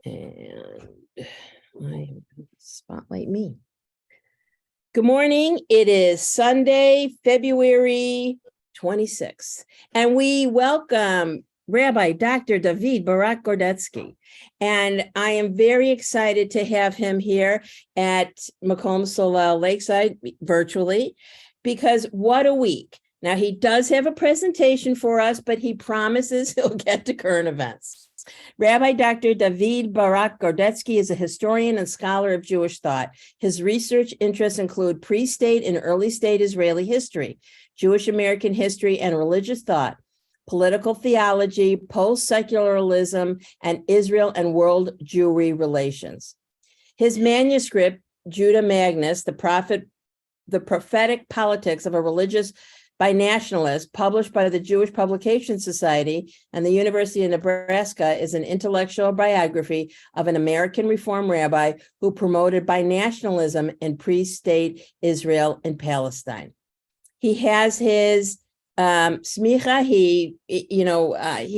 And spotlight me. Good morning. It is Sunday, February 26th, and we welcome Rabbi Dr. David Barak-Gorodetsky. And I am very excited to have him here at Makom Solel Lakeside virtually, because what a week. Now, he does have a presentation for us, but he promises he'll get to current events. Rabbi Dr. David Barak-Gorodetsky is a historian and scholar of Jewish thought. His research interests include pre-state and early state Israeli history, Jewish American history and religious thought, political theology, post-secularism, and Israel and world Jewry relations. His manuscript, Judah Magnus, the prophetic politics of a religious binationalist, published by the Jewish Publication Society and the University of Nebraska, is an intellectual biography of an American Reform rabbi who promoted binationalism in pre-state Israel and Palestine. He has his smicha. He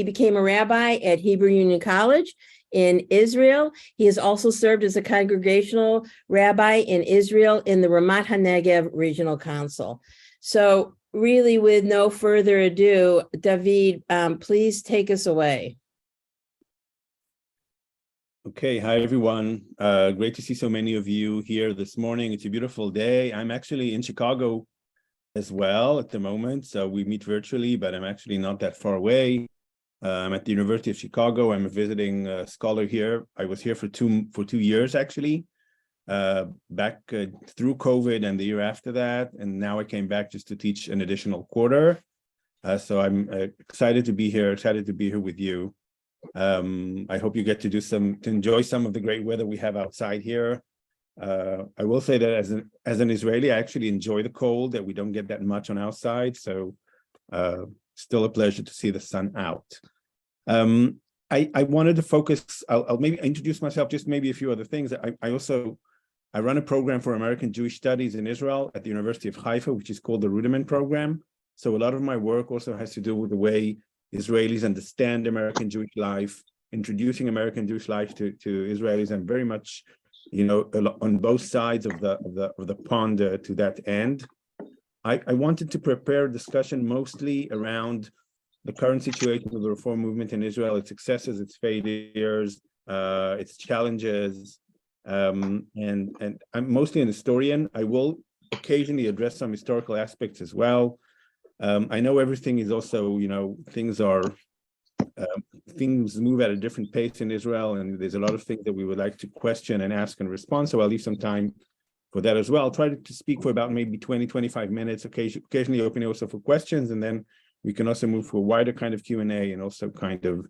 became a rabbi at Hebrew Union College in Israel. He has also served as a congregational rabbi in Israel in the Ramat HaNegev Regional Council. So really, with no further ado, David, please take us away. Okay, hi everyone. Great to see so many of you here this morning. It's a beautiful day. I'm actually in Chicago as well at the moment, so we meet virtually, but I'm actually not that far away. I'm at the University of Chicago. I'm a visiting scholar here. I was here for two years actually. Back through COVID and the year after that, and now I came back just to teach an additional quarter. So I'm excited to be here with you. I hope you get to enjoy some of the great weather we have outside here. I will say that as an Israeli, I actually enjoy the cold, that we don't get that much on outside. So still a pleasure to see the sun out. I wanted to focus. I'll maybe introduce myself, just maybe a few other things. I run a program for American Jewish Studies in Israel at the University of Haifa, which is called the Rudiment Program. So a lot of my work also has to do with the way Israelis understand American Jewish life, introducing American Jewish life to Israelis, and very much, on both sides of the pond to that end. I wanted to prepare a discussion mostly around the current situation of the Reform movement in Israel, its successes, its failures, its challenges. And I'm mostly an historian. I will occasionally address some historical aspects as well. I know everything is also, things move at a different pace in Israel, and there's a lot of things that we would like to question and ask and respond. So I'll leave some time for that as well. I'll try to speak for about maybe 20, 25 minutes, occasionally opening also for questions, and then we can also move for a wider kind of Q&A and also kind of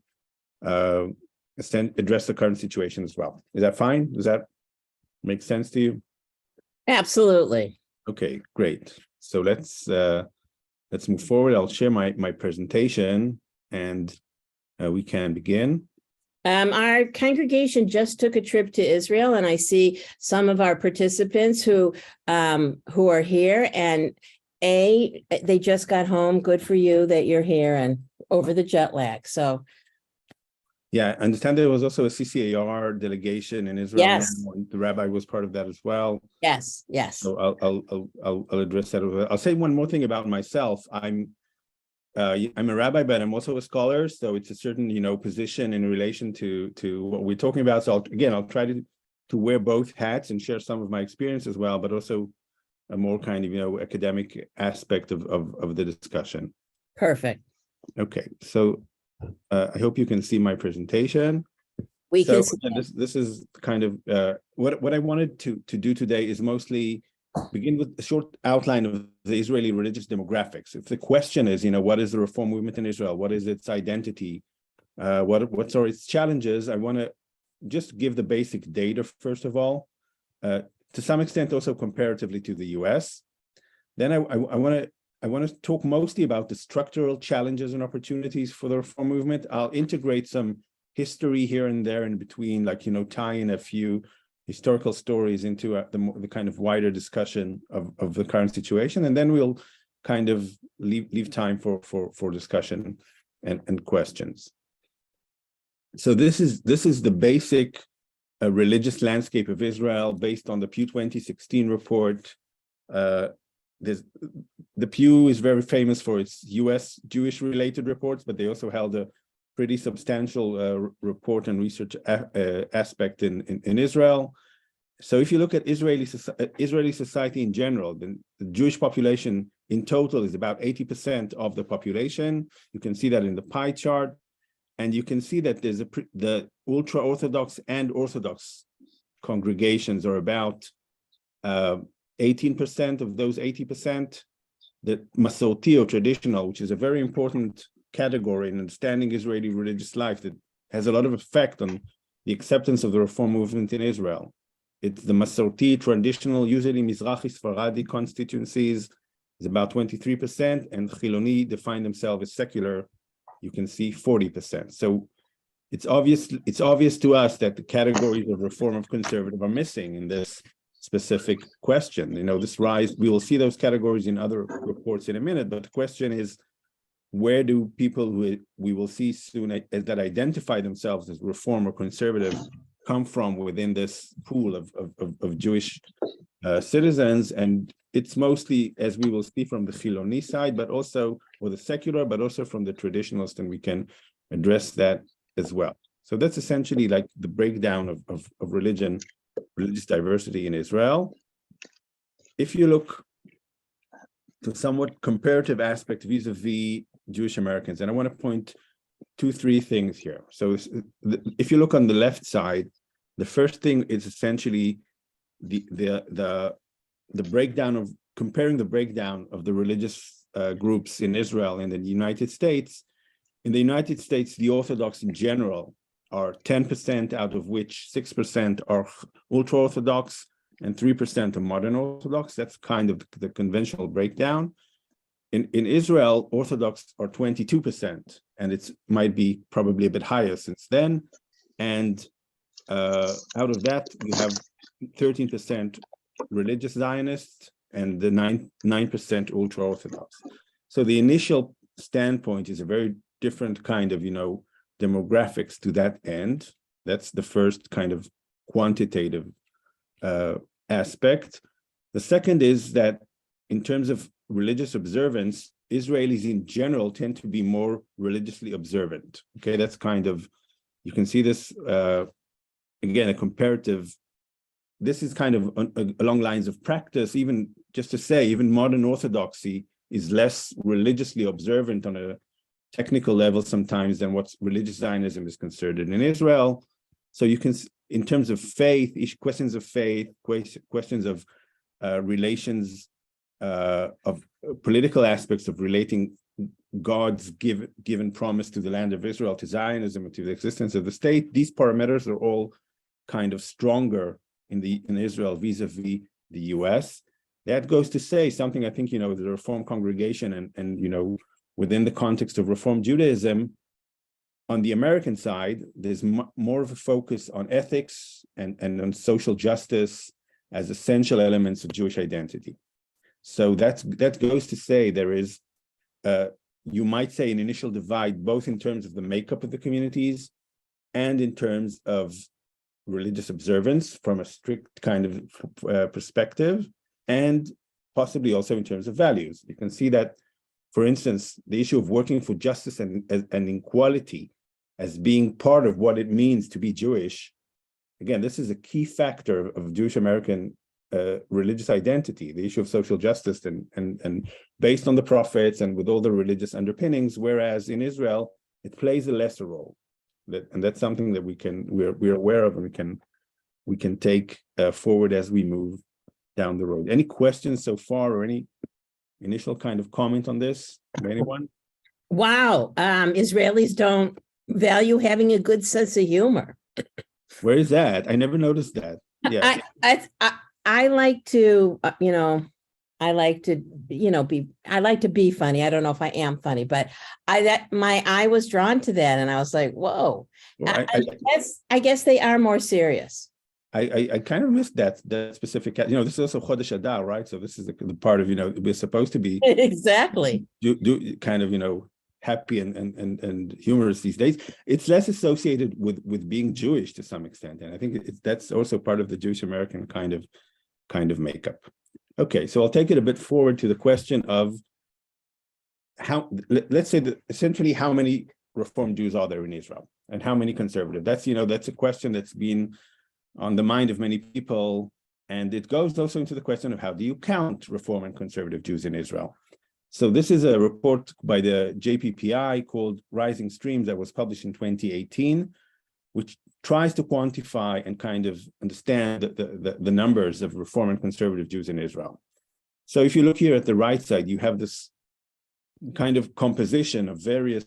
address the current situation as well. Is that fine? Does that make sense to you? Absolutely. Okay, great. So let's move forward. I'll share my presentation and we can begin. Our congregation just took a trip to Israel, and I see some of our participants who are here, and they just got home. Good for you that you're here and over the jet lag. So yeah, I understand there was also a CCAR delegation in Israel. Yes. The rabbi was part of that as well. Yes. So I'll address that. I'll say one more thing about myself. I'm a rabbi, but I'm also a scholar. So it's a certain, position in relation to what we're talking about. So I'll try to wear both hats and share some of my experience as well, but also a more kind of, academic aspect of the discussion. Perfect. Okay, so I hope you can see my presentation. We can see this is kind of what I wanted to do today is mostly begin with a short outline of the Israeli religious demographics. If the question is, what is the Reform movement in Israel? What is its identity? What are its challenges? I want to just give the basic data first of all, to some extent also comparatively to the US. Then I want to talk mostly about the structural challenges and opportunities for the Reform movement. I'll integrate some history here and there in between, tie in a few historical stories into the kind of wider discussion of the current situation, and then we'll kind of leave time for discussion and questions. So this is the basic religious landscape of Israel based on the Pew 2016 report. The Pew is very famous for its U.S. Jewish related reports, but they also held a pretty substantial report and research aspect in Israel. So if you look at Israeli society in general, the Jewish population in total is about 80% of the population. You can see that in the pie chart. And you can see that there's the ultra-Orthodox and Orthodox congregations are about 18% of those 80%. The Masorti or traditional, which is a very important category in understanding Israeli religious life that has a lot of effect on the acceptance of the Reform movement in Israel. It's the Masorti, traditional, usually Mizrahi Sephardi constituencies, is about 23%, and Chiloni define themselves as secular. You can see 40%. So it's obvious to us that the categories of Reform of conservative are missing in this specific question. This rise, we will see those categories in other reports in a minute, but the question is, where do people who we will see soon that identify themselves as Reform or conservative come from within this pool of Jewish citizens? And it's mostly, as we will see, from the Chiloni side, but also, or the secular, but also from the traditionalist, and we can address that as well. So that's essentially like the breakdown of religious diversity in Israel. If you look to somewhat comparative aspect vis-a-vis Jewish Americans, and I want to point 2-3 things here. So if you look on the left side, the first thing is essentially the breakdown of comparing the breakdown of the religious groups in Israel and in the United States. In the United States, the Orthodox in general are 10%, out of which 6% are ultra-Orthodox and 3% are modern Orthodox. That's kind of the conventional breakdown. In Israel, Orthodox are 22%, and it might be probably a bit higher since then. And out of that, you have 13% religious Zionists and the 9% ultra-Orthodox. So the initial standpoint is a very different kind of, demographics to that end. That's the first kind of quantitative aspect. The second is that in terms of religious observance, Israelis in general tend to be more religiously observant. Okay, that's kind of, you can see this, again, a comparative. This is kind of along lines of practice, even just to say, even modern Orthodoxy is less religiously observant on a technical level sometimes than what religious Zionism is considered in Israel. So you can, in terms of faith, questions of faith, questions of relations, of political aspects of relating God's given promise to the land of Israel, to Zionism, and to the existence of the state, these parameters are all kind of stronger in Israel vis-a-vis the US. That goes to say something, I think, the Reform congregation and within the context of Reform Judaism, on the American side, there's more of a focus on ethics and on social justice as essential elements of Jewish identity. So that goes to say there is, you might say, an initial divide, both in terms of the makeup of the communities and in terms of religious observance from a strict kind of perspective, and possibly also in terms of values. You can see that, for instance, the issue of working for justice and equality as being part of what it means to be Jewish. Again, this is a key factor of Jewish American religious identity, the issue of social justice and based on the prophets and with all the religious underpinnings, whereas in Israel, it plays a lesser role. And that's something that we're aware of, and we can take forward as we move down the road. Any questions so far, or any initial kind of comment on this from anyone? Wow, Israelis don't value having a good sense of humor. Where is that? I never noticed that. Yeah, I like to, I like to be funny. I don't know if I am funny, but my eye was drawn to that, and I was like, whoa. Well, I guess they are more serious. I kind of missed that specific, this is also Chodesh Adar, right? So this is the part of, we're supposed to be exactly do kind of, happy and humorous these days. It's less associated with being Jewish to some extent, and I think that's also part of the Jewish American kind of makeup. Okay, so I'll take it a bit forward to the question of how, let's say that essentially how many Reform Jews are there in Israel and how many conservative? That's a question that's been on the mind of many people, and it goes also into the question of how do you count Reform and conservative Jews in Israel? So this is a report by the JPPI called Rising Streams that was published in 2018, which tries to quantify and kind of understand the numbers of Reform and conservative Jews in Israel. So if you look here at the right side, you have this kind of composition of various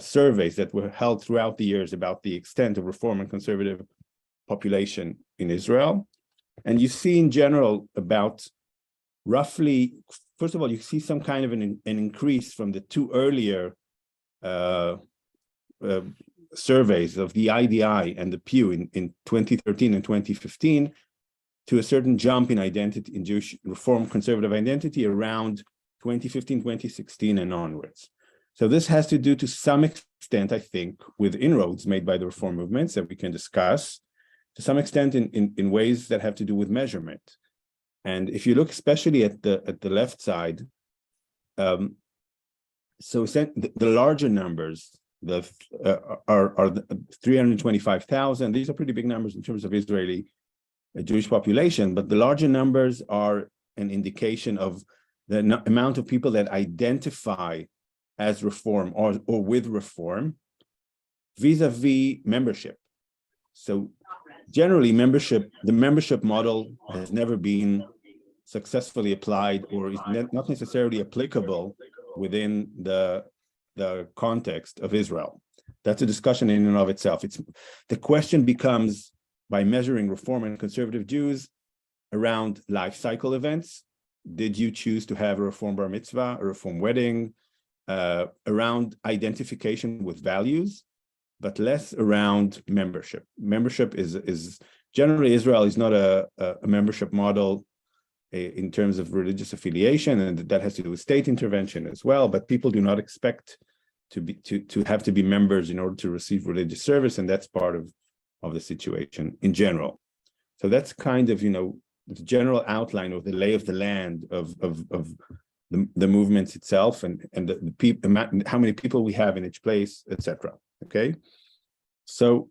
surveys that were held throughout the years about the extent of Reform and conservative population in Israel. And you see in general about roughly, first of all, you see some kind of an increase from the two earlier surveys of the IDI and the Pew in 2013 and 2015 to a certain jump in identity, in Jewish Reform conservative identity around 2015, 2016 and onwards. So this has to do to some extent, I think, with inroads made by the Reform movements that we can discuss, to some extent in ways that have to do with measurement. And if you look especially at the left side, so the larger numbers are 325,000. These are pretty big numbers in terms of Israeli Jewish population, but the larger numbers are an indication of the amount of people that identify as Reform or with Reform vis-a-vis membership. So generally the membership model has never been successfully applied or is not necessarily applicable within the context of Israel. That's a discussion in and of itself. The question becomes, by measuring Reform and conservative Jews around life cycle events, did you choose to have a Reform bar mitzvah, a Reform wedding, around identification with values, but less around membership. Membership is generally, Israel is not a membership model in terms of religious affiliation, and that has to do with state intervention as well, but people do not expect to have to be members in order to receive religious service, and that's part of the situation in general. So that's kind of, the general outline of the lay of the land of the movements itself and the people, how many people we have in each place, etc. Okay, so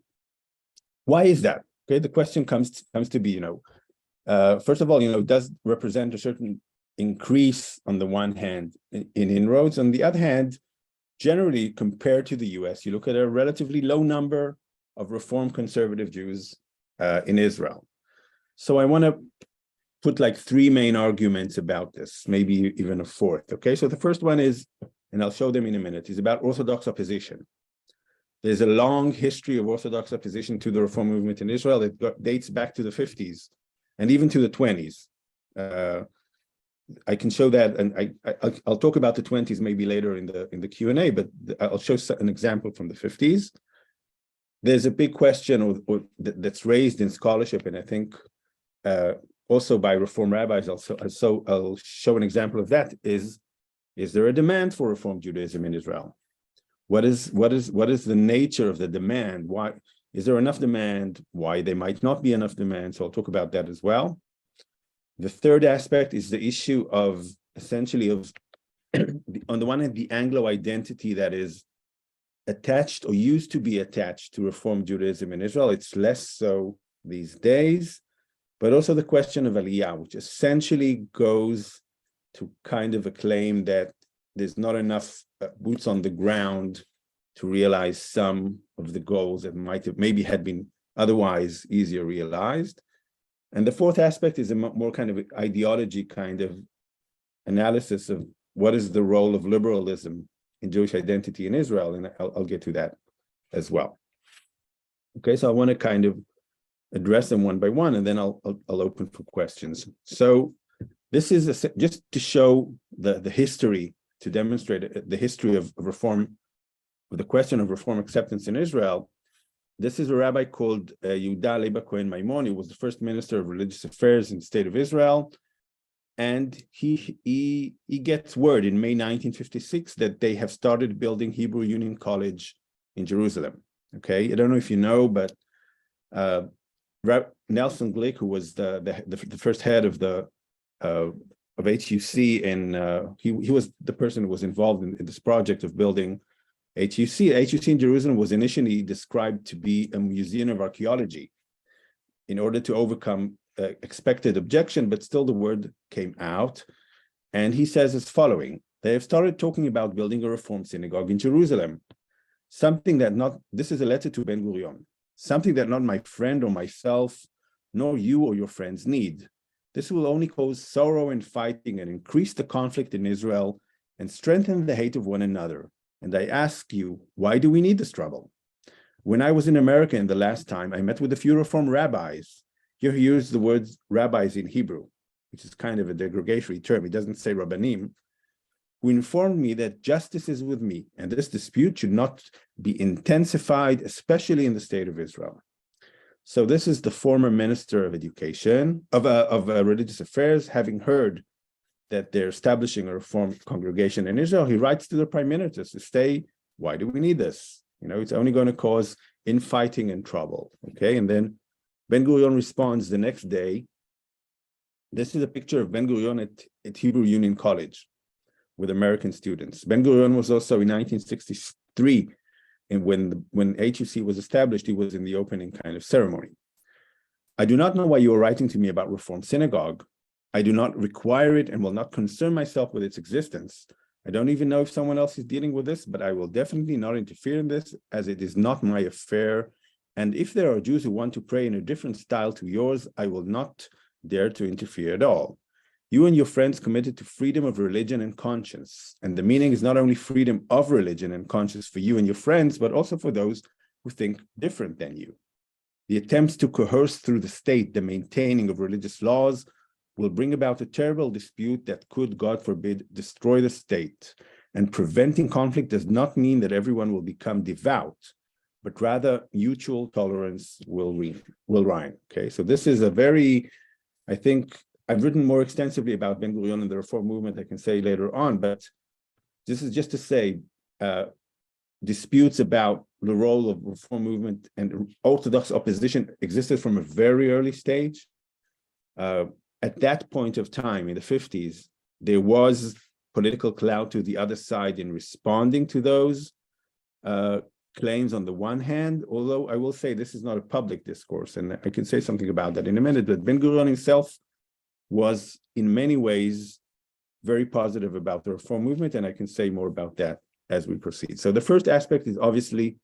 why is that? Okay, the question comes to be, first of all, does represent a certain increase on the one hand in inroads. On the other hand, generally compared to the US, you look at a relatively low number of Reform conservative Jews in Israel. So I want to put like three main arguments about this, maybe even a fourth. Okay, so the first one is, and I'll show them in a minute, is about Orthodox opposition. There's a long history of Orthodox opposition to the Reform movement in Israel that dates back to the 50s and even to the 20s. I can show that, and I'll talk about the 20s maybe later in the Q&A, but I'll show an example from the 50s. There's a big question that's raised in scholarship, and I think also by Reform rabbis. So I'll show an example of that. Is there a demand for Reform Judaism in Israel? What is the nature of the demand? Why is there enough demand? Why there might not be enough demand? So I'll talk about that as well. The third aspect is the issue of essentially of on the one hand, the Anglo identity that is attached or used to be attached to Reform Judaism in Israel. It's less so these days, but also the question of Aliyah, which essentially goes to kind of a claim that there's not enough boots on the ground to realize some of the goals that might have maybe had been otherwise easier realized. And the fourth aspect is a more kind of ideology kind of analysis of what is the role of liberalism in Jewish identity in Israel, and I'll get to that as well. Okay, so I want to kind of address them one by one, and then I'll open for questions. So this is just to show the history, to demonstrate the history of Reform, the question of Reform acceptance in Israel. This is a rabbi called Yehuda Leba Cohen Maimon. He was the first minister of religious affairs in the state of Israel. And he gets word in May 1956 that they have started building Hebrew Union College in Jerusalem. Okay, I don't know if you know, but Nelson Glick, who was the first head of HUC, and he was the person who was involved in this project of building HUC. HUC in Jerusalem was initially described to be a museum of archaeology in order to overcome expected objection, but still the word came out. And he says as following: they have started talking about building a Reform synagogue in Jerusalem. This is a letter to Ben-Gurion, something that not my friend or myself, nor you or your friends need. This will only cause sorrow and fighting and increase the conflict in Israel and strengthen the hate of one another. And I ask you, why do we need this trouble? When I was in America in the last time, I met with a few Reform rabbis. Here he used the words rabbis in Hebrew, which is kind of a derogatory term. He doesn't say rabbanim, who informed me that justice is with me, and this dispute should not be intensified, especially in the state of Israel. So this is the former Minister of Education, of Religious Affairs, having heard that they're establishing a Reform congregation in Israel. He writes to the Prime Minister to say, why do we need this? It's only going to cause infighting and trouble, okay? And then Ben-Gurion responds the next day. This is a picture of Ben-Gurion at Hebrew Union College with American students. Ben-Gurion was also in 1963, and when HUC was established, he was in the opening kind of ceremony. I do not know why you are writing to me about Reform Synagogue. I do not require it and will not concern myself with its existence. I don't even know if someone else is dealing with this, but I will definitely not interfere in this, as it is not my affair. And if there are Jews who want to pray in a different style to yours, I will not dare to interfere at all. You and your friends committed to freedom of religion and conscience. And the meaning is not only freedom of religion and conscience for you and your friends, but also for those who think different than you. The attempts to coerce through the state the maintaining of religious laws will bring about a terrible dispute that could, God forbid, destroy the state. And preventing conflict does not mean that everyone will become devout, but rather mutual tolerance will reign. Okay, so this is a very, I think, I've written more extensively about Ben-Gurion and the Reform movement, I can say later on, but this is just to say disputes about the role of Reform movement and Orthodox opposition existed from a very early stage. At that point of time, in the 50s, there was political clout to the other side in responding to those claims on the one hand, although I will say this is not a public discourse, and I can say something about that in a minute, but Ben-Gurion himself was in many ways very positive about the Reform movement, and I can say more about that as we proceed. So the first aspect is obviously,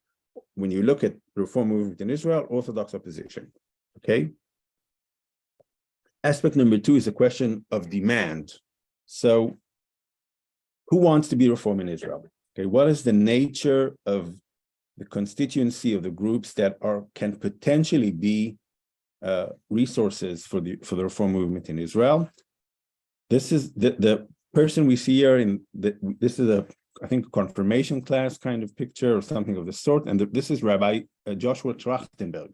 when you look at the Reform movement in Israel, Orthodox opposition, okay? Aspect number two is a question of demand. So who wants to be Reform in Israel? Okay, what is the nature of the constituency of the groups that can potentially be resources for the Reform movement in Israel? This is the person we see here this is I think confirmation class kind of picture or something of the sort, and this is Rabbi Joshua Trachtenberg.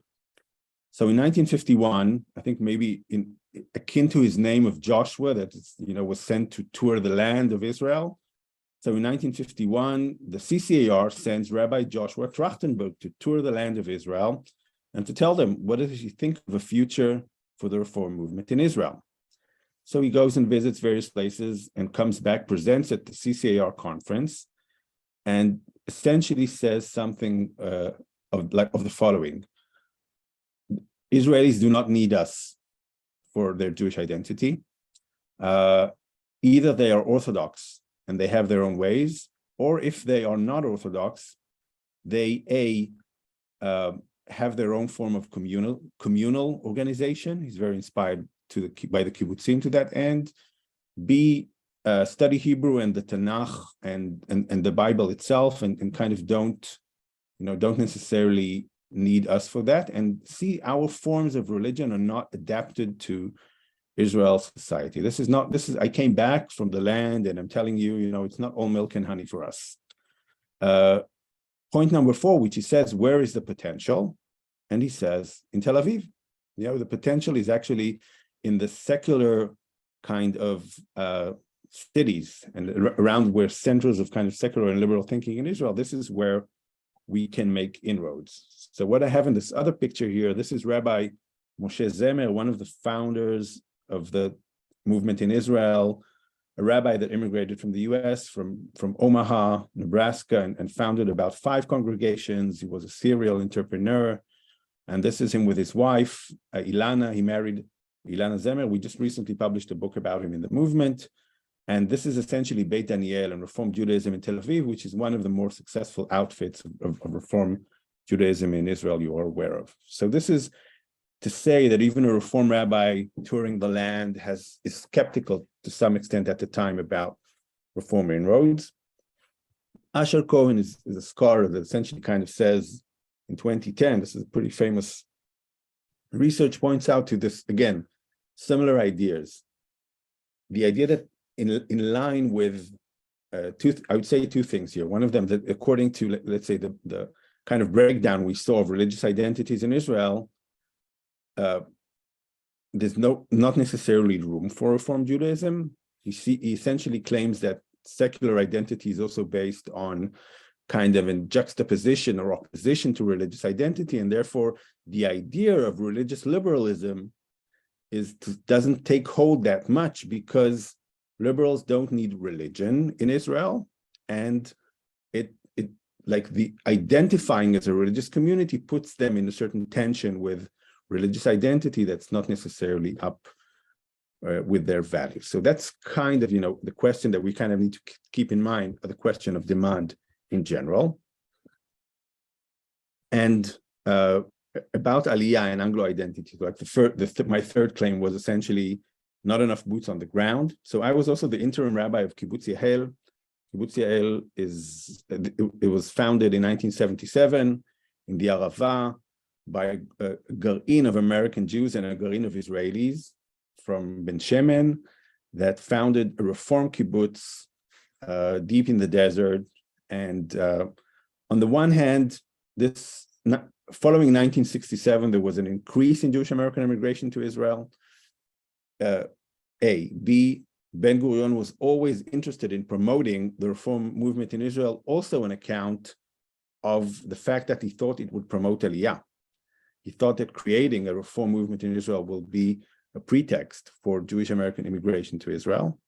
So in 1951, I think maybe akin to his name of Joshua, that was sent to tour the land of Israel. So in 1951, the CCAR sends Rabbi Joshua Trachtenberg to tour the land of Israel and to tell them, what does he think of a future for the Reform movement in Israel? So he goes and visits various places and comes back, presents at the CCAR conference, and essentially says something of the following: Israelis do not need us for their Jewish identity. Either they are Orthodox and they have their own ways, or if they are not Orthodox, they have their own form of communal organization. He's very inspired by the kibbutzim to that end. B, study Hebrew and the Tanakh and the Bible itself, and kind of don't necessarily need us for that. And C, our forms of religion are not adapted to Israel's society. I came back from the land, and I'm telling you, it's not all milk and honey for us. Point number 4, which he says, where is the potential? And he says, in Tel Aviv. The potential is actually in the secular kind of cities and around where centers of kind of secular and liberal thinking in Israel, this is where we can make inroads. So what I have in this other picture here, this is Rabbi Moshe Zemer, one of the founders of the movement in Israel, a rabbi that immigrated from the US, from Omaha, Nebraska, and founded about 5 congregations. He was a serial entrepreneur. And this is him with his wife, Ilana. He married Ilana Zemer. We just recently published a book about him in the movement. And this is essentially Beit Daniel and Reform Judaism in Tel Aviv, which is one of the more successful outfits of Reform Judaism in Israel you are aware of. So this is to say that even a Reform rabbi touring the land is skeptical to some extent at the time about Reform inroads. Asher Cohen is a scholar that essentially kind of says in 2010, this is a pretty famous research, points out to this, again, similar ideas. The idea that in line with I would say 2 things here. One of them, that according to, let's say, the kind of breakdown we saw of religious identities in Israel, there's not necessarily room for Reform Judaism. He essentially claims that secular identity is also based on kind of in juxtaposition or opposition to religious identity, and therefore the idea of religious liberalism doesn't take hold that much, because liberals don't need religion in Israel, and it like the identifying as a religious community puts them in a certain tension with religious identity that's not necessarily up with their values. So that's kind of, the question that we kind of need to keep in mind, the question of demand in general. And about Aliyah and Anglo identity, like my third claim was essentially not enough boots on the ground. So I was also the interim rabbi of Kibbutz Yael. Kibbutz Yael it was founded in 1977 in the Arava by a garin of American Jews and a garin of Israelis from Ben Shemen that founded a Reform kibbutz deep in the desert. And on the one hand, following 1967, there was an increase in Jewish American immigration to Israel. B, Ben-Gurion was always interested in promoting the Reform movement in Israel, also on account of the fact that he thought it would promote Aliyah. He thought that creating a Reform movement in Israel will be a pretext for Jewish American immigration to Israel.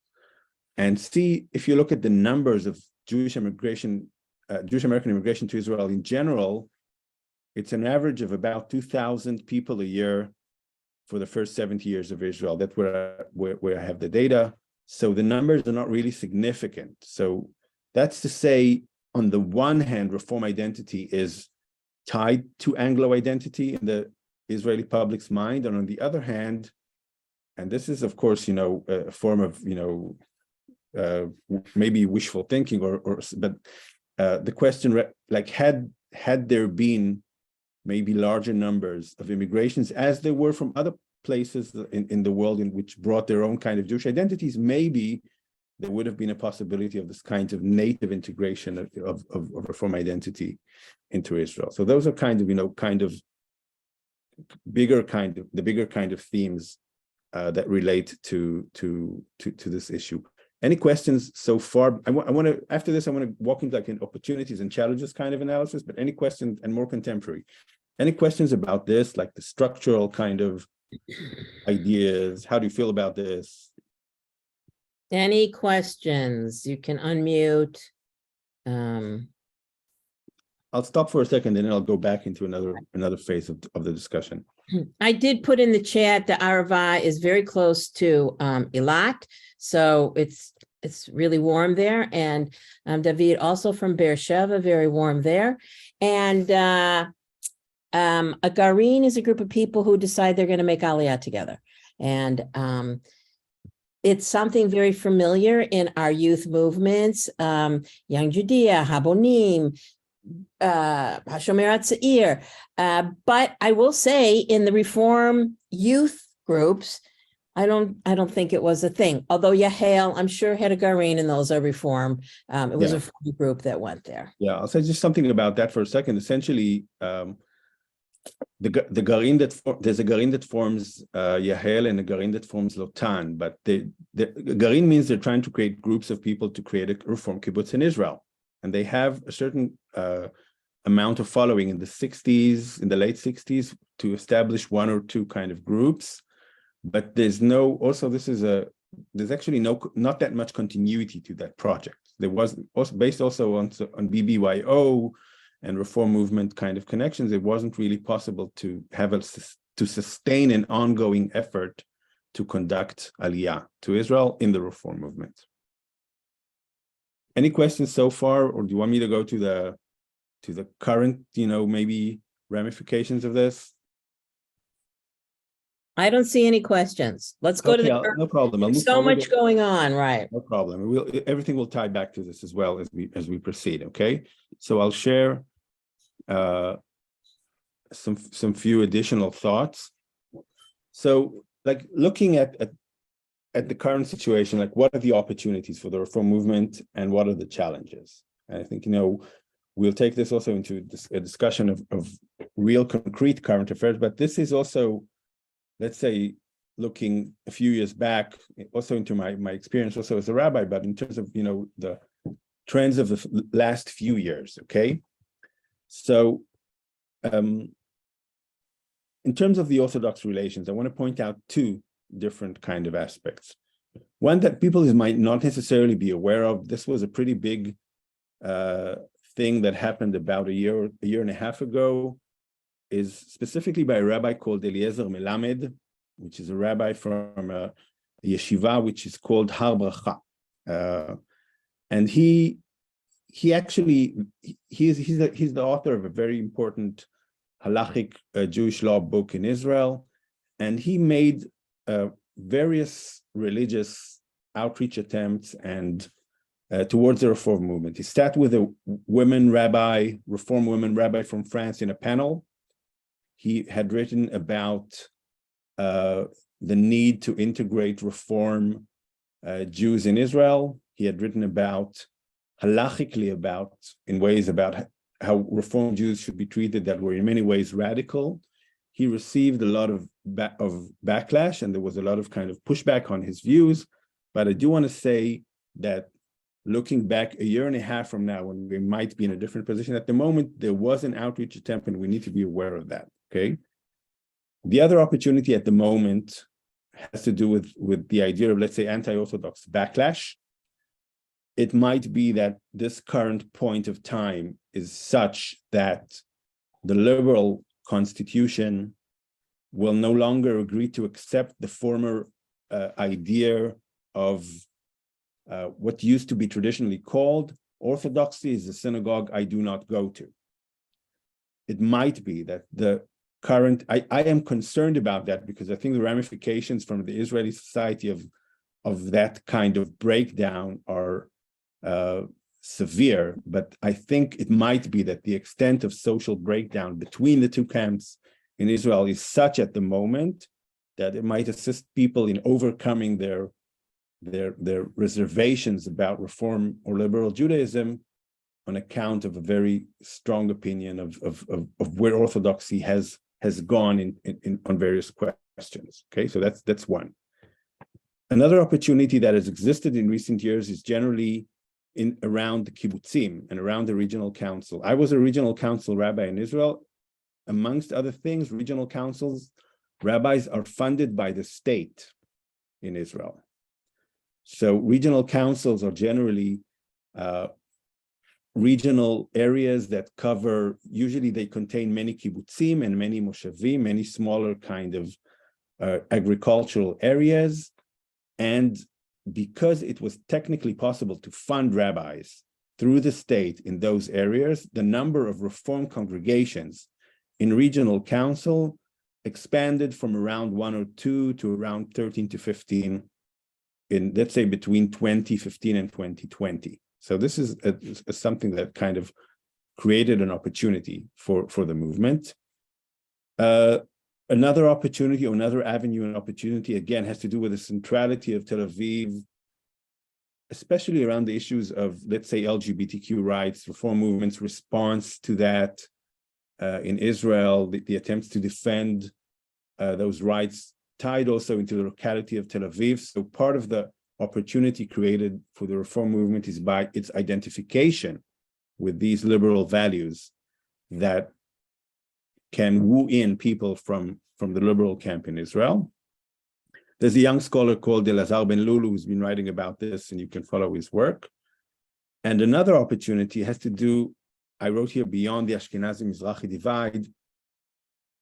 And C, if you look at the numbers of Jewish American immigration to Israel in general, it's an average of about 2,000 people a year for the first 70 years of Israel. That's where I have the data. So the numbers are not really significant. So that's to say, on the one hand, Reform identity is tied to Anglo identity in the Israeli public's mind. And on the other hand, and this is, of course, a form of, maybe wishful thinking, but the question, like, had there been maybe larger numbers of immigrations, as there were from other places in the world in which brought their own kind of Jewish identities, maybe there would have been a possibility of this kind of native integration of Reform identity into Israel. So those are the bigger kind of themes that relate to this issue. Any questions so far? I want to, after this, I want to walk into like an opportunities and challenges kind of analysis, but any questions, and more contemporary. Any questions about this, like the structural kind of ideas? How do you feel about this? Any questions? You can unmute. I'll stop for a second, and then I'll go back into another phase of the discussion. I did put in the chat the Arava is very close to Eilat, so it's really warm there. And David, also from Beersheba, very warm there. And a Garin is a group of people who decide they're going to make Aliyah together. And it's something very familiar in our youth movements, Young Judea, Habonim, Hashomer Hatzair. But I will say, in the Reform youth groups, I don't think it was a thing. Although Yahel, I'm sure, had a Garin, and those are Reform. It was a Reform group that went there. Yeah, I'll say just something about that for a second. Essentially, there's a garin that forms Yahel and a garin that forms Lotan, but the garin means they're trying to create groups of people to create a reform kibbutz in Israel, and they have a certain amount of following in the late 60s to establish one or two kind of groups, but there's actually not that much continuity to that project. There was also based also on BBYO and reform movement kind of connections. It wasn't really possible to have to sustain an ongoing effort to conduct Aliyah to Israel in the reform movement. Any questions so far, or do you want me to go to the current, maybe ramifications of this? I don't see any questions. Let's go to the. No problem. There's so much going on, right? No problem. Everything will tie back to this as well as we proceed. Okay, so I'll share some few additional thoughts. So, like looking at the current situation, like what are the opportunities for the reform movement and what are the challenges? And I think we'll take this also into a discussion of real concrete current affairs, but this is also, let's say, looking a few years back, also into my experience also as a rabbi, but in terms of the trends of the last few years. Okay, so in terms of the Orthodox relations, I want to point out two different kind of aspects. One that people might not necessarily be aware of. This was a pretty big thing that happened about a year and a half ago, is specifically by a rabbi called Eliezer Melamed, which is a rabbi from a yeshiva which is called Har Bracha, and he's the author of a very important halachic Jewish law book in Israel, and he made various religious outreach attempts and towards the reform movement. He sat with a reform women rabbi from France in a panel. He had written about the need to integrate reform Jews in Israel. He had written halachically about how reform Jews should be treated that were in many ways radical. He received a lot of backlash, and there was a lot of kind of pushback on his views. But I do want to say that looking back a year and a half from now, when we might be in a different position, at the moment, there was an outreach attempt, and we need to be aware of that, okay? The other opportunity at the moment has to do with the idea of, let's say, anti-Orthodox backlash. It might be that this current point of time is such that the liberal constitution will no longer agree to accept the former idea of what used to be traditionally called orthodoxy is a synagogue I do not go to. It might be that the current, I am concerned about that because I think the ramifications from the Israeli society of that kind of breakdown are severe, but I think it might be that the extent of social breakdown between the two camps in Israel is such at the moment that it might assist people in overcoming their reservations about reform or liberal Judaism on account of a very strong opinion of where orthodoxy has gone in on various questions. Okay, so that's one. Another opportunity that has existed in recent years is generally around the kibbutzim and around the regional council. I was a regional council rabbi in Israel. Amongst other things, regional councils, rabbis are funded by the state in Israel. So regional councils are generally regional areas that cover, usually they contain many kibbutzim and many moshavim, many smaller kind of agricultural areas. And because it was technically possible to fund rabbis through the state in those areas, the number of reform congregations in regional council expanded from around 1 or 2 to around 13 to 15 in, let's say, between 2015 and 2020. So this is something that kind of created an opportunity for the movement. Another opportunity or another avenue and opportunity, again, has to do with the centrality of Tel Aviv, especially around the issues of, let's say, LGBTQ rights, reform movements, response to that, in Israel, the attempts to defend those rights tied also into the locality of Tel Aviv. So part of the opportunity created for the reform movement is by its identification with these liberal values that can woo in people from the liberal camp in Israel. There's a young scholar called Elazar Ben Lulu who's been writing about this, and you can follow his work. And another opportunity has to do, I wrote here, beyond the Ashkenazi-Mizrahi divide.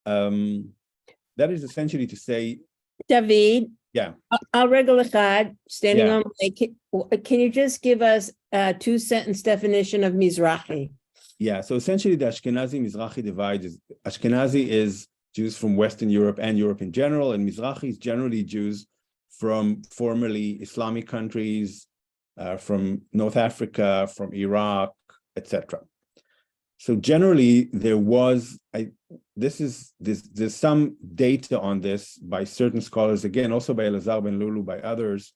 That is essentially to say, David. Yeah. Al Regel Echad, standing Yeah. on my, can you just give us a 2-sentence definition of Mizrahi? Yeah, so essentially the Ashkenazi-Mizrahi divide is, Ashkenazi is Jews from Western Europe and Europe in general, and Mizrahi is generally Jews from formerly Islamic countries, from North Africa, from Iraq, etc. So generally there was, there's some data on this by certain scholars, again, also by Elazar Ben Lulu, by others,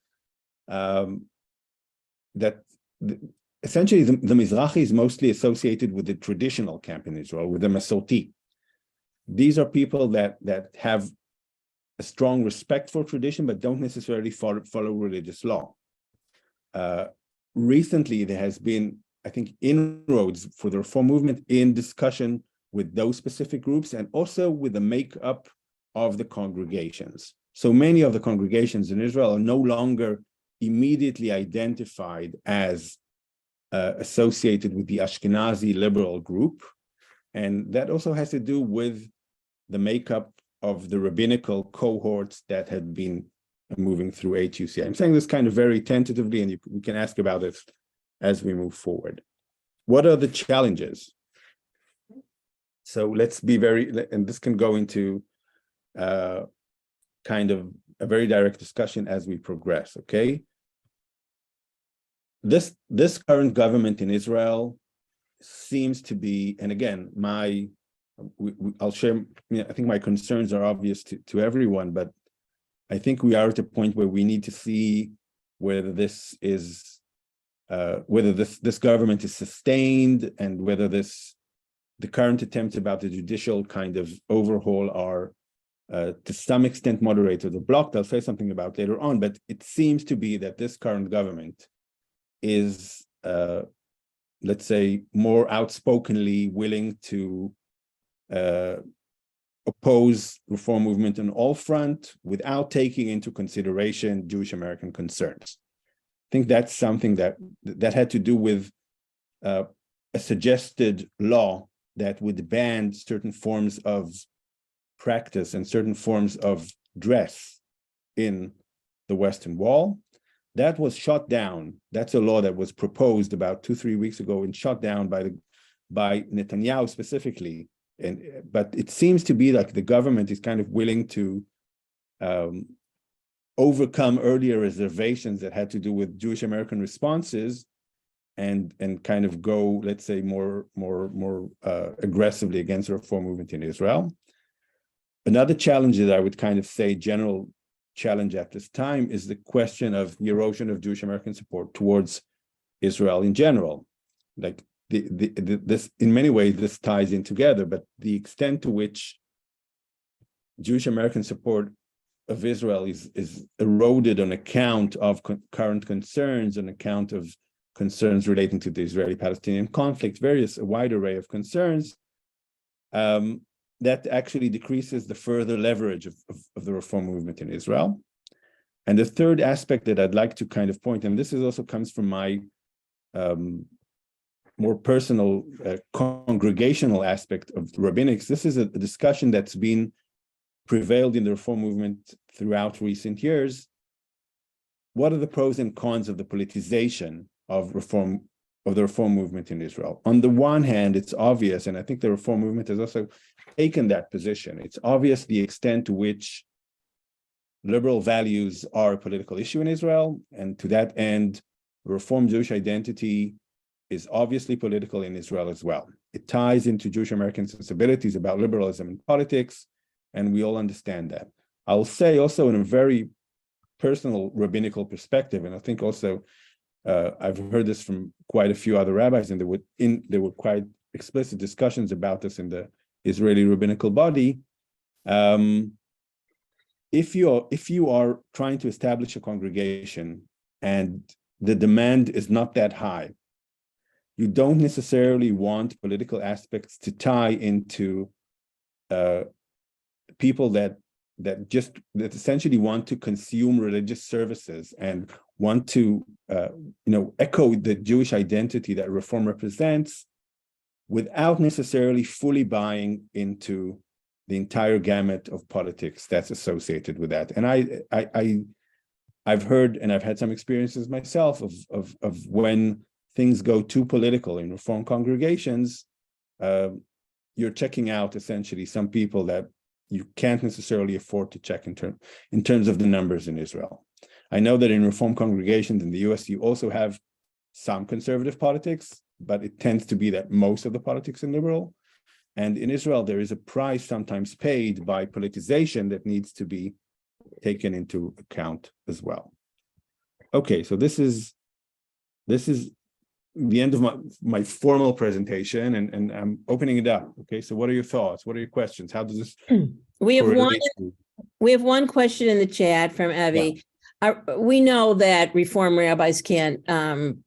essentially, the Mizrahi is mostly associated with the traditional camp in Israel, with the Masorti. These are people that have a strong respect for tradition, but don't necessarily follow religious law. Recently, there has been, I think, inroads for the reform movement in discussion with those specific groups and also with the makeup of the congregations. So many of the congregations in Israel are no longer immediately identified as associated with the Ashkenazi liberal group. And that also has to do with the makeup of the rabbinical cohorts that had been moving through HUCI. I'm saying this kind of very tentatively, and we can ask about it as we move forward. What are the challenges? So let's be and this can go into kind of a very direct discussion as we progress, okay? This current government in Israel seems to be, and again, I'll share, I think my concerns are obvious to everyone, but I think we are at a point where we need to see whether this is, whether this government is sustained, and whether the current attempts about the judicial kind of overhaul are to some extent moderated or blocked. I'll say something about later on, but it seems to be that this current government is, let's say, more outspokenly willing to oppose reform movement on all fronts without taking into consideration Jewish American concerns. I think that's something that had to do with a suggested law that would ban certain forms of practice and certain forms of dress in the Western Wall. That was shot down. That's a law that was proposed about 2-3 weeks ago and shot down by Netanyahu specifically. But it seems to be like the government is kind of willing to overcome earlier reservations that had to do with Jewish American responses and kind of go, let's say, more aggressively against the reform movement in Israel. Another challenge that I would kind of say general challenge at this time is the question of the erosion of Jewish American support towards Israel in general. Like this, in many ways, this ties in together, but the extent to which Jewish American support of Israel is eroded on account of current concerns, on account of concerns relating to the Israeli-Palestinian conflict, a wide array of concerns, that actually decreases the further leverage of the reform movement in Israel. And the third aspect that I'd like to kind of point, and this is also comes from my more personal congregational aspect of rabbinics, this is a discussion that's been prevailed in the reform movement throughout recent years. What are the pros and cons of the politicization of the reform movement in Israel? On the one hand, it's obvious, and I think the reform movement has also taken that position. It's obvious the extent to which liberal values are a political issue in Israel, and to that end, Reform Jewish identity is obviously political in Israel as well. It ties into Jewish American sensibilities about liberalism and politics, and we all understand that. I'll say also in a very personal rabbinical perspective, and I think also I've heard this from quite a few other rabbis, and there were quite explicit discussions about this in the Israeli rabbinical body. If you are trying to establish a congregation and the demand is not that high, you don't necessarily want political aspects to tie into people that essentially want to consume religious services and want to echo the Jewish identity that Reform represents, without necessarily fully buying into the entire gamut of politics that's associated with that. And I've heard, and I've had some experiences myself of when things go too political in Reform congregations, you're checking out essentially some people that you can't necessarily afford to check in terms of the numbers in Israel. I know that in Reform congregations in the US, you also have some conservative politics, but it tends to be that most of the politics are liberal. And in Israel, there is a price sometimes paid by politicization that needs to be taken into account as well. Okay, so this is the end of my formal presentation, and I'm opening it up. Okay, so what are your thoughts? What are your questions? How does this We have one question in the chat from Evie. Yeah. We know that Reform rabbis can't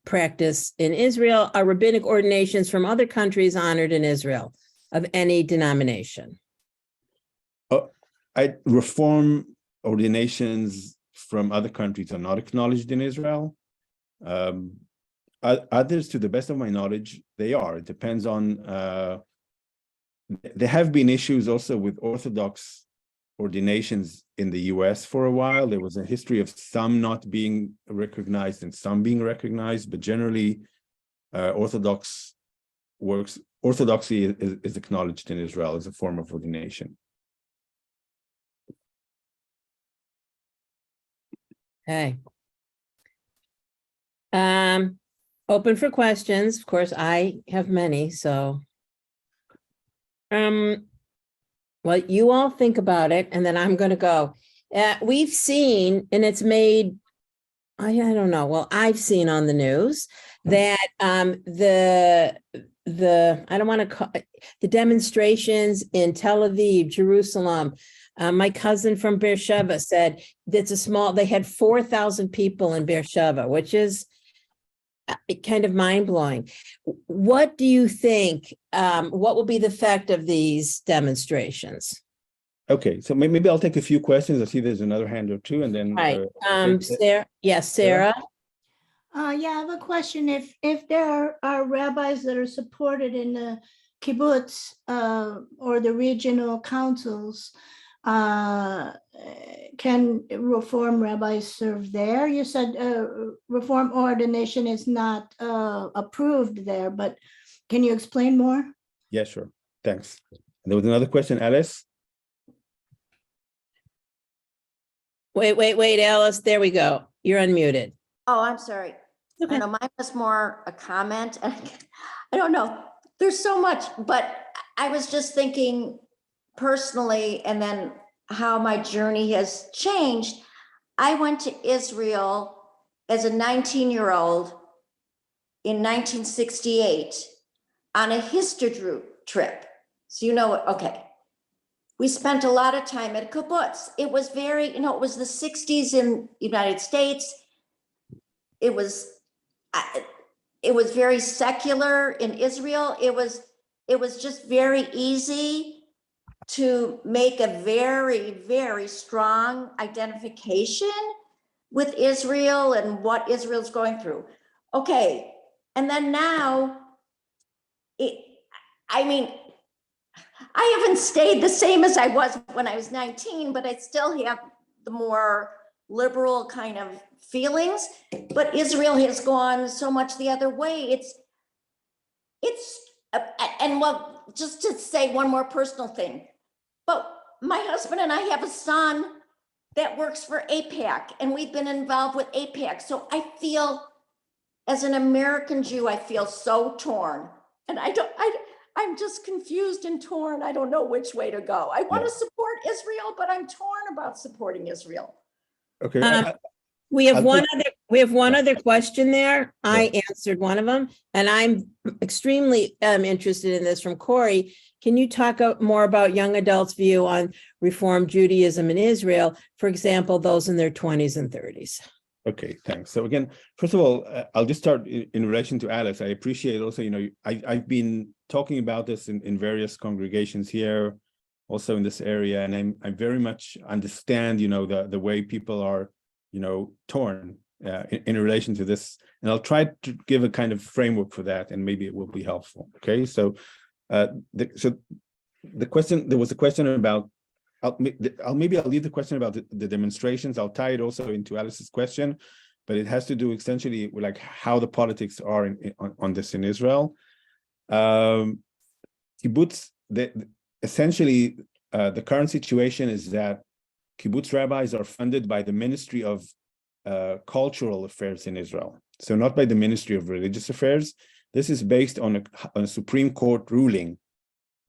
practice in Israel. Are rabbinic ordinations from other countries honored in Israel of any denomination? Reform ordinations from other countries are not acknowledged in Israel. Others, to the best of my knowledge, they are. It depends on, there have been issues also with Orthodox ordinations in the US for a while. There was a history of some not being recognized and some being recognized, but generally Orthodoxy is acknowledged in Israel as a form of ordination. Okay. Open for questions. Of course, I have many, so. Well, you all think about it, and then I'm going to go. We've seen, and it's made, I don't know, well, I've seen on the news that the I don't want to call the demonstrations in Tel Aviv, Jerusalem. My cousin from Beersheba said they had 4,000 people in Beersheba, which is kind of mind-blowing. What do you think, what will be the effect of these demonstrations? Okay, so maybe I'll take a few questions. I see there's another hand or two, and then right. Sarah. Yes, Sarah. Yeah, I have a question. If there are rabbis that are supported in the kibbutz or the regional councils, can Reform rabbis serve there? You said Reform ordination is not approved there, but can you explain more? Yeah, sure. Thanks. There was another question, Alice. Wait, Alice. There we go. You're unmuted. Oh, I'm sorry. Okay. I know mine was more a comment. I don't know. There's so much, but I was just thinking personally, and then how my journey has changed. I went to Israel as a 19-year-old in 1968 on a history trip. So you know, okay. We spent a lot of time at kibbutz. It was very, it was the 60s in the United States. It was very secular in Israel. It was just very easy to make a very, very strong identification with Israel and what Israel's going through. Okay, and then now, I haven't stayed the same as I was when I was 19, but I still have the more liberal kind of feelings, but Israel has gone so much the other way. And well, just to say one more personal thing, but my husband and I have a son that works for AIPAC, and we've been involved with AIPAC. So I feel, as an American Jew, I feel so torn, and I'm just confused and torn. I don't know which way to go. I want to support Israel, but I'm torn about supporting Israel. Okay. We have one other We have one other question there. I answered one of them, and I'm extremely interested in this from Corey. Can you talk more about young adults' view on Reform Judaism in Israel, for example, those in their 20s and 30s? Okay, thanks. So again, first of all, I'll just start in relation to Alice. I appreciate also, I've been talking about this in various congregations here, also in this area, and I very much understand, the way people are, torn in relation to this, and I'll try to give a kind of framework for that, and maybe it will be helpful. Okay, so the question, there was a question about, I'll leave the question about the demonstrations. I'll tie it also into Alice's question, but it has to do essentially with like how the politics are on this in Israel. Kibbutz, essentially, the current situation is that kibbutz rabbis are funded by the Ministry of Cultural Affairs in Israel, so not by the Ministry of Religious Affairs. This is based on a Supreme Court ruling.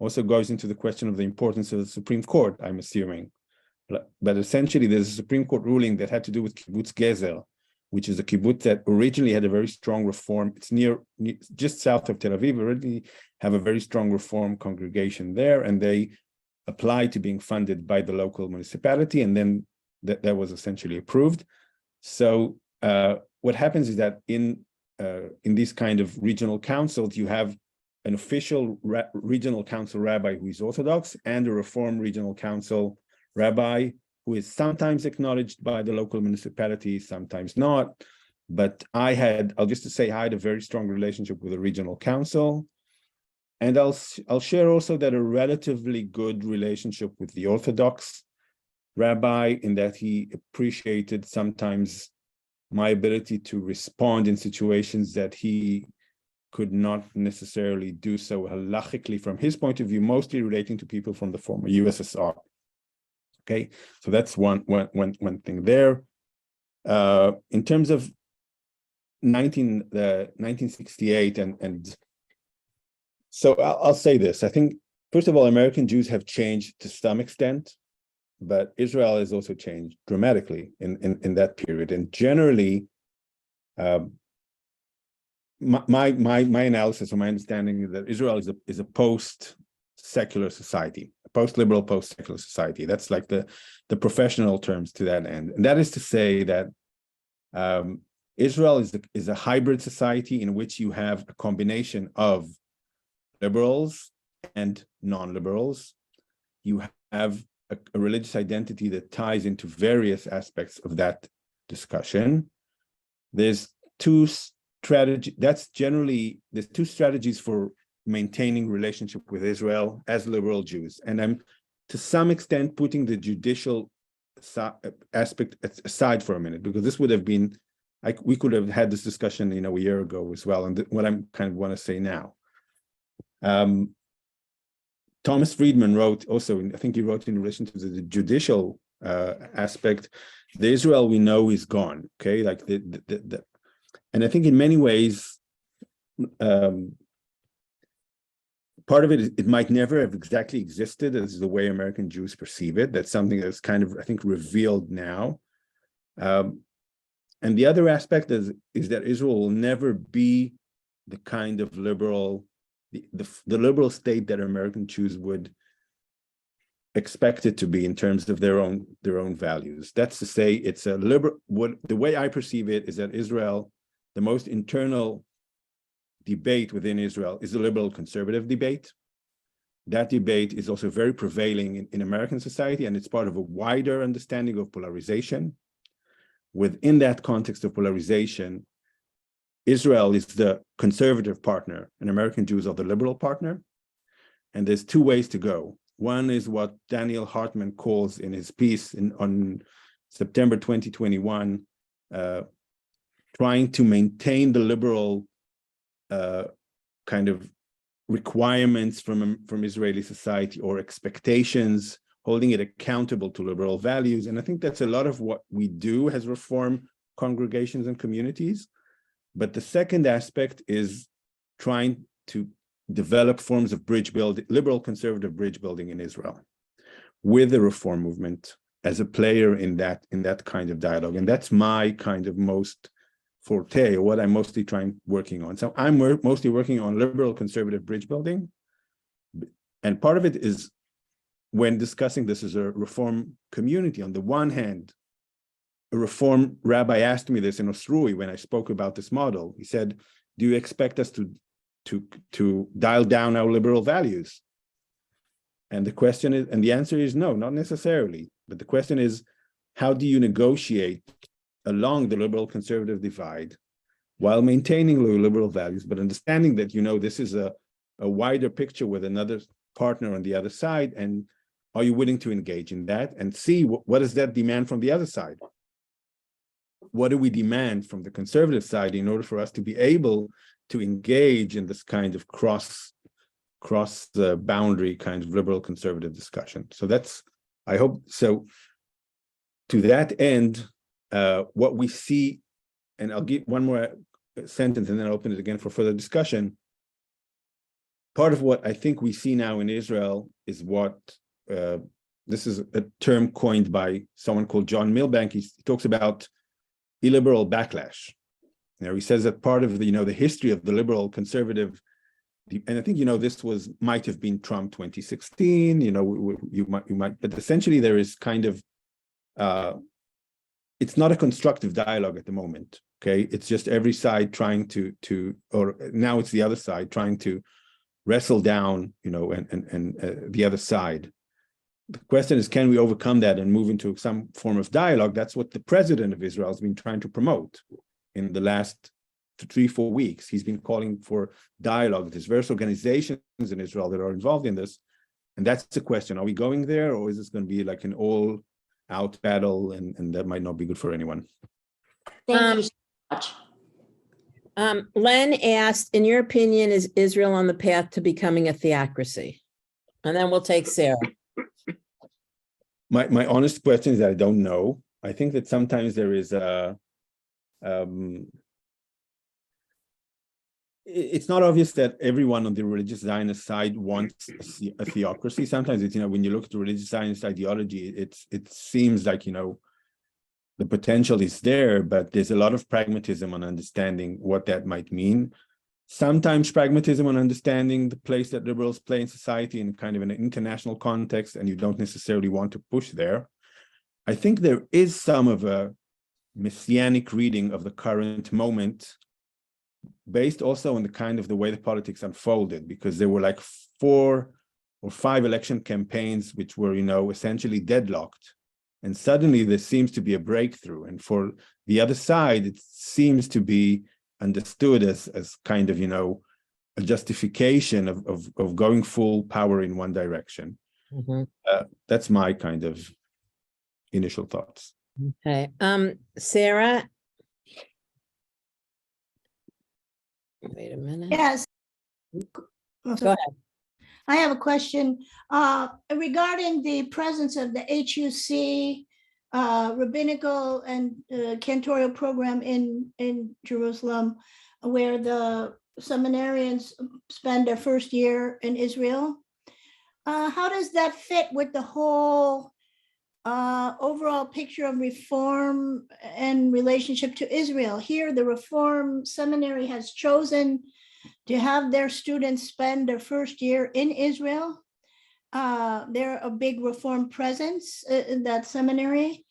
Also goes into the question of the importance of the Supreme Court, I'm assuming. But essentially, there's a Supreme Court ruling that had to do with Kibbutz Gezer, which is a kibbutz that originally had a very strong reform. It's just south of Tel Aviv, already have a very strong reform congregation there, and they applied to being funded by the local municipality, and then that was essentially approved. So what happens is that in these kind of regional councils, you have an official regional council rabbi who is Orthodox and a Reform regional council rabbi who is sometimes acknowledged by the local municipality, sometimes not. But I'll just say I had a very strong relationship with the regional council. And I'll share also that a relatively good relationship with the Orthodox rabbi, in that he appreciated sometimes my ability to respond in situations that he could not necessarily do so halachically from his point of view, mostly relating to people from the former USSR. Okay, so that's one thing there. In terms of 1968, and so I'll say this. I think, first of all, American Jews have changed to some extent, but Israel has also changed dramatically in that period. And generally, my analysis or my understanding is that Israel is a post-secular society, a post-liberal, post-secular society. That's like the professional terms to that end. And that is to say that Israel is a hybrid society in which you have a combination of liberals and non-liberals. You have a religious identity that ties into various aspects of that discussion. There's two strategies for maintaining relationship with Israel as liberal Jews. And I'm to some extent putting the judicial aspect aside for a minute, because this would have been, we could have had this discussion, a year ago as well. And what I'm kind of want to say now. Thomas Friedman wrote also, I think he wrote in relation to the judicial aspect, the Israel we know is gone. Okay, like and I think in many ways, part of it might never have exactly existed as the way American Jews perceive it. That's something that's kind of, I think, revealed now. And the other aspect is that Israel will never be the kind of liberal, the liberal state that American Jews would expect it to be in terms of their own values. That's to say, it's a liberal. The way I perceive it is that Israel, the most internal debate within Israel is the liberal conservative debate. That debate is also very prevailing in American society, and it's part of a wider understanding of polarization. Within that context of polarization, Israel is the conservative partner and American Jews are the liberal partner. And there's two ways to go. One is what Daniel Hartman calls in his piece on September 2021, trying to maintain the liberal kind of requirements from Israeli society or expectations, holding it accountable to liberal values. And I think that's a lot of what we do as Reform congregations and communities. But the second aspect is trying to develop forms of bridge building, liberal conservative bridge building in Israel, with the Reform movement as a player in that kind of dialogue. And that's my kind of most forte, or what I'm mostly working on. So I'm mostly working on liberal conservative bridge building. And part of it is when discussing this as a reform community, on the one hand, a reform rabbi asked me this in Osrui when I spoke about this model. He said, do you expect us to dial down our liberal values? And the question is, and the answer is no, not necessarily. But the question is, how do you negotiate along the liberal conservative divide while maintaining liberal values, but understanding that, this is a wider picture with another partner on the other side, and are you willing to engage in that and see what does that demand from the other side? What do we demand from the conservative side in order for us to be able to engage in this kind of cross the boundary kind of liberal conservative discussion? So that's, I hope, so to that end, what we see, and I'll give one more sentence and then I'll open it again for further discussion. Part of what I think we see now in Israel is what, this is a term coined by someone called John Milbank. He talks about illiberal backlash. He says that part of the, the history of the liberal conservative, and I think, this might have been Trump 2016, you might, but essentially there is kind of, it's not a constructive dialogue at the moment, okay? It's just every side trying to or now it's the other side trying to wrestle down, and the other side. The question is, can we overcome that and move into some form of dialogue? That's what the president of Israel has been trying to promote in the last 3-4 weeks. He's been calling for dialogue. There's various organizations in Israel that are involved in this. And that's the question. Are we going there, or is this going to be like an all-out battle, and that might not be good for anyone? Thank you so much. Len asked, in your opinion, is Israel on the path to becoming a theocracy? And then we'll take Sarah. My honest question is that I don't know. I think that sometimes there is it's not obvious that everyone on the religious Zionist side wants a theocracy. Sometimes it's, when you look at the religious Zionist ideology, it seems like, the potential is there, but there's a lot of pragmatism on understanding what that might mean. Sometimes pragmatism on understanding the place that liberals play in society in kind of an international context, and you don't necessarily want to push there. I think there is some of a messianic reading of the current moment, based also on the kind of the way the politics unfolded, because there were like 4 or 5 election campaigns which were, essentially deadlocked. And suddenly there seems to be a breakthrough. And for the other side, it seems to be understood as kind of, a justification of going full power in one direction. Mm-hmm. That's my kind of initial thoughts. Okay. Sarah? Wait a minute. Yes. Go ahead. I have a question regarding the presence of the HUC rabbinical and cantorial program in Jerusalem, where the seminarians spend their first year in Israel. How does that fit with the whole overall picture of reform and relationship to Israel? Here, the Reform Seminary has chosen to have their students spend their first year in Israel. They're a big Reform presence in that seminary.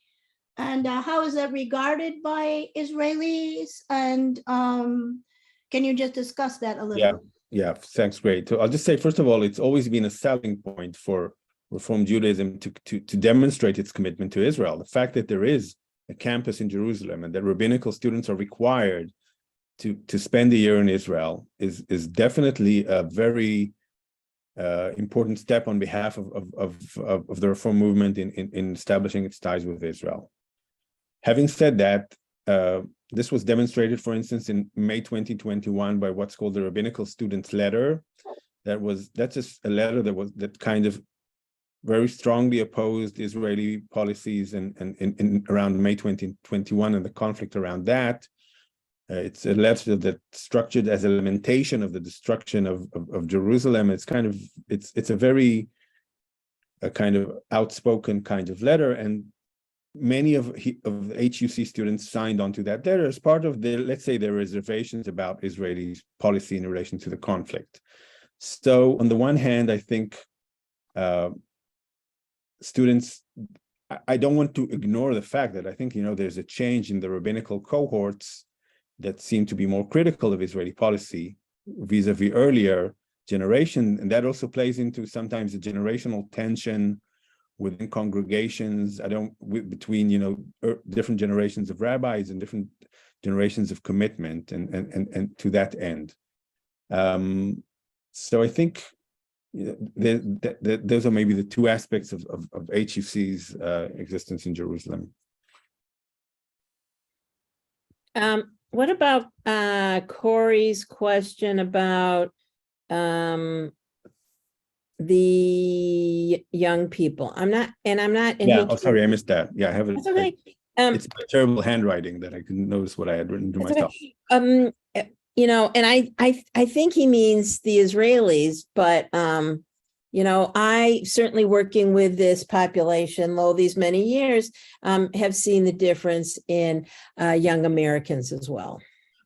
And how is that regarded by Israelis? And can you just discuss that a little? Yeah, thanks, great. So I'll just say, first of all, it's always been a selling point for Reform Judaism to demonstrate its commitment to Israel. The fact that there is a campus in Jerusalem and that rabbinical students are required to spend a year in Israel is definitely a very important step on behalf of the Reform movement in establishing its ties with Israel. Having said that, this was demonstrated, for instance, in May 2021 by what's called the Rabbinical Students' Letter. That's just a letter that kind of very strongly opposed Israeli policies and around May 2021 and the conflict around that. It's a letter that's structured as a lamentation of the destruction of Jerusalem. It's a very kind of outspoken kind of letter, and many of the HUC students signed onto that letter as part of their, let's say, their reservations about Israeli policy in relation to the conflict. So on the one hand, I think students, I don't want to ignore the fact that I think, there's a change in the rabbinical cohorts that seem to be more critical of Israeli policy vis-a-vis earlier generation. And that also plays into sometimes a generational tension within congregations, between, different generations of rabbis and different generations of commitment and to that end. So I think those are maybe the two aspects of HUC's existence in Jerusalem. What about Corey's question about the young people? I'm not. Yeah. Oh, sorry, I missed that. Yeah, I haven't. That's okay. It's my terrible handwriting that I couldn't notice what I had written to myself. Okay. And I think he means the Israelis, but I certainly working with this population, these many years, have seen the difference in young Americans as well.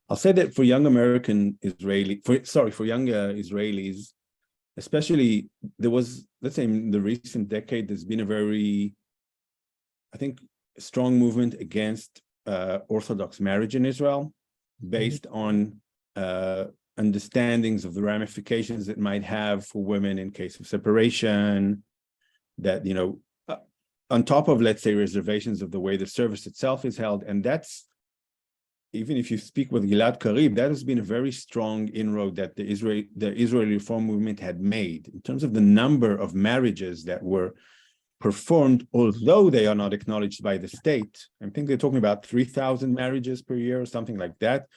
I'll say that for young Israelis, especially there was, let's say in the recent decade, there's been a very, I think, strong movement against Orthodox marriage in Israel, based on understandings of the ramifications it might have for women in case of separation, that, on top of, let's say, reservations of the way the service itself is held. And that's, even if you speak with Gilad Karib, that has been a very strong inroad that the Israeli reform movement had made in terms of the number of marriages that were performed, although they are not acknowledged by the state. I think they're talking about 3,000 marriages per year or something like that.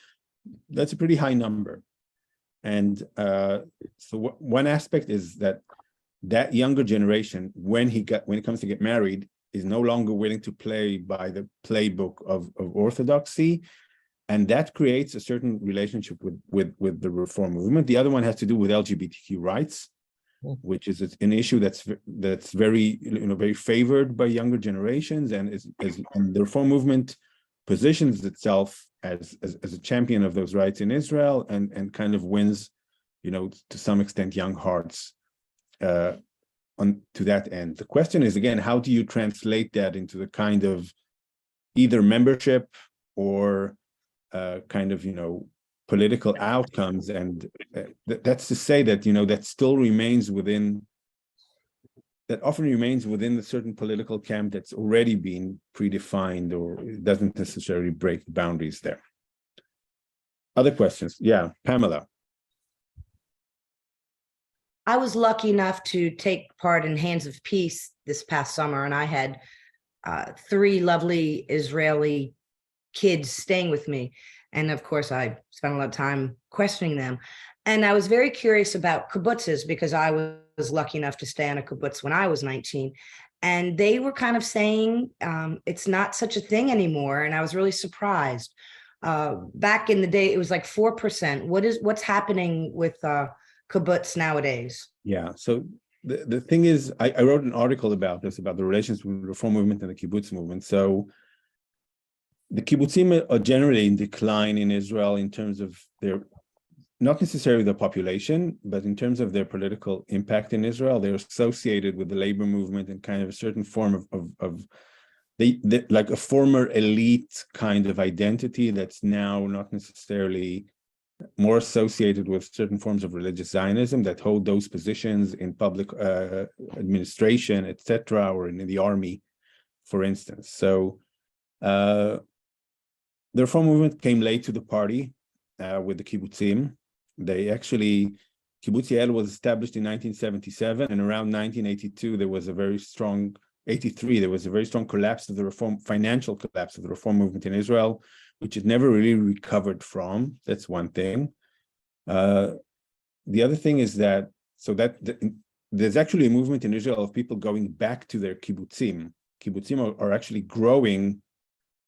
That's a pretty high number. And so one aspect is that younger generation, when it comes to get married, is no longer willing to play by the playbook of orthodoxy. And that creates a certain relationship with the reform movement. The other one has to do with LGBTQ rights, which is an issue that's very very favored by younger generations, and the reform movement positions itself as a champion of those rights in Israel, and kind of wins, to some extent, young hearts to that end. The question is, again, how do you translate that into the kind of either membership or kind of political outcomes? And that's to say that that still remains within, that often remains within a certain political camp that's already been predefined, or it doesn't necessarily break the boundaries there. Other questions? Yeah, Pamela. I was lucky enough to take part in Hands of Peace this past summer, and I had 3 lovely Israeli kids staying with me. And of course, I spent a lot of time questioning them. And I was very curious about kibbutzes, because I was lucky enough to stay on a kibbutz when I was 19. And they were kind of saying it's not such a thing anymore. And I was really surprised. Back in the day, it was like 4%. What's happening with kibbutz nowadays? Yeah, so the thing is, I wrote an article about this, about the relations with the reform movement and the kibbutz movement. So the kibbutzim are generally in decline in Israel in terms of their, not necessarily the population, but in terms of their political impact in Israel. They're associated with the labor movement and kind of a certain form of like a former elite kind of identity that's now not necessarily more associated with certain forms of religious Zionism that hold those positions in public administration, etc., or in the army, for instance. So the reform movement came late to the party with the kibbutzim. Kibbutz Yael was established in 1977, and around 1982 there was a very strong, 83 there was a very strong collapse of the financial collapse of the reform movement in Israel, which it never really recovered from. That's one thing. The other thing is that there's actually a movement in Israel of people going back to their kibbutzim. Kibbutzim are actually growing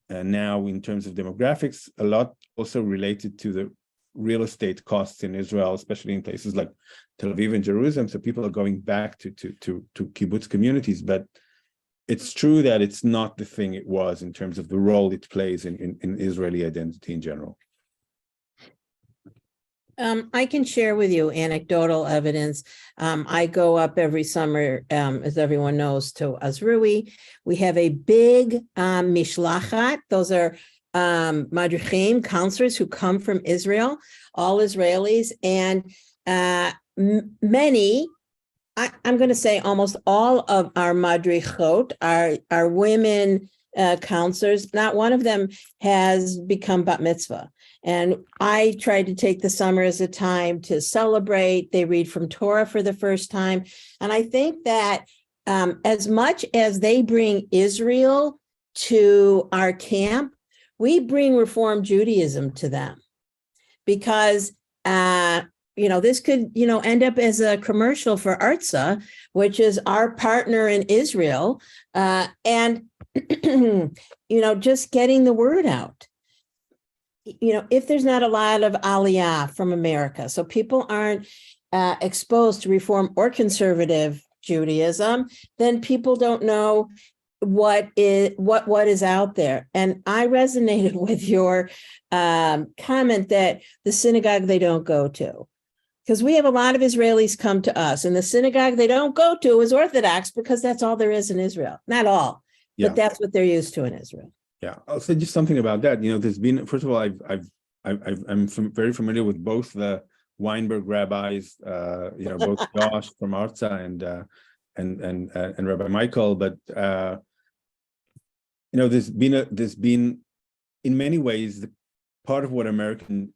now in terms of demographics, a lot also related to the real estate costs in Israel, especially in places like Tel Aviv and Jerusalem. So people are going back to kibbutz communities, but it's true that it's not the thing it was in terms of the role it plays in Israeli identity in general. I can share with you anecdotal evidence. I go up every summer, as everyone knows, to Azrui. We have a big mishlachat. Those are madrichim, counselors who come from Israel, all Israelis, and many, I'm going to say almost all of our madrichot are women counselors. Not one of them has become bat mitzvah. And I tried to take the summer as a time to celebrate. They read from Torah for the first time. And I think that as much as they bring Israel to our camp, we bring Reform Judaism to them. Because, this could, end up as a commercial for Artza, which is our partner in Israel. And, just getting the word out. If there's not a lot of aliyah from America, so people aren't exposed to Reform or conservative Judaism, then people don't know what is out there. And I resonated with your comment that the synagogue they don't go to, because we have a lot of Israelis come to us, and the synagogue they don't go to is Orthodox because that's all there is in Israel. Not all, but that's what they're used to in Israel. Yeah, I'll say just something about that. There's been, first of all, I'm very familiar with both the Weinberg rabbis, both Josh from Artza and Rabbi Michael. But there's been in many ways part of what the American